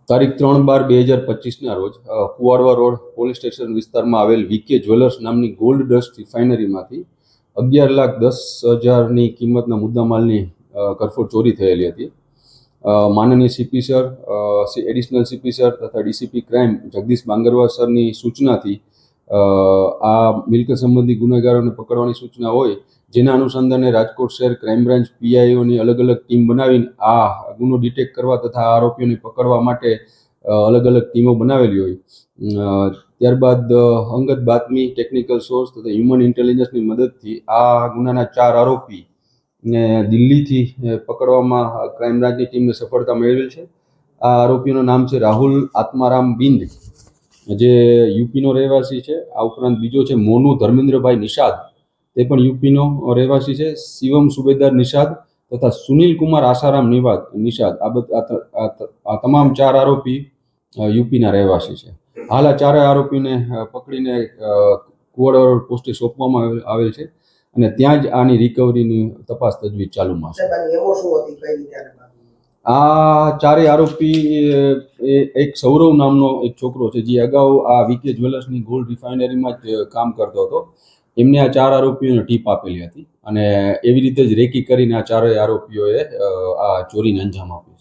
તારીખ 3/12/2025ના રોજ Kuvadva road police station વિસ્તારમાં આવેલ વીકે જ્વેલર્સ નામની ગોલ્ડ ડસ્ટ રિફાઇનરીમાંથી 11,10,000ની કિંમતના મુદ્દામાલની કરફોડ ચોરી થયેલી હતી. માનનીય CP sir, additional CP sir તથા ડીસીપી ક્રાઇમ જગદીશ બાંગરવા સરની સૂચનાથી આ મિલકત સંબંધી ગુનેગારોને પકડવાની સૂચના હોય, જેના અનુસંધાને રાજકોટ શહેર ક્રાઇમ બ્રાન્ચ પીઆઈઓની અલગ અલગ ટીમ બનાવીને આ ગુનો ડિટેક્ટ કરવા તથા આરોપીઓને પકડવા માટે અલગ અલગ ટીમો બનાવેલી હોય. ત્યારબાદ અંગત બાતમી, ટેકનિકલ સોર્સ તથા હ્યુમન ઇન્ટેલિજન્સની મદદથી આ ગુનાના 4 આરોપીને દિલ્હીથી પકડવામાં ક્રાઇમ બ્રાન્ચની ટીમને સફળતા મેળવેલ છે. આ આરોપીનું નામ છે રાહુલ આત્મારામ બિંદ, જે યુપીનો રહેવાસી છે. આ ઉપરાંત બીજો છે મોનુ ધર્મેન્દ્રભાઈ નિષાદ, તે પણ યુપીનો રહેવાસી છે. શિવમ સુબેદાર નિષાદ તથા સુનિલ કુમાર આસારામ નિષાદ, આ તમામ 4 આરોપી યુપીના રહેવાસી છે. હાલ આ 4 આરોપીને પકડીને કુવાડવા પોસ્ટે સોંપવામાં આવેલ છે અને ત્યાં જ આની રિકવરીની તપાસ તજવીજ ચાલુમાં છે. આ 4 આરોપી એક સૌરવ નામનો એક છોકરો છે, જે અગાઉ આ વીકે જ્વેલર્સની ગોલ્ડ રિફાઇનરીમાં જ કામ કરતો હતો. એમને આ 4 આરોપીઓને ટીપ આપેલી હતી અને એવી રીતે જ રેકી કરીને આ 4 આરોપીઓએ આ ચોરીને અંજામ આપ્યો.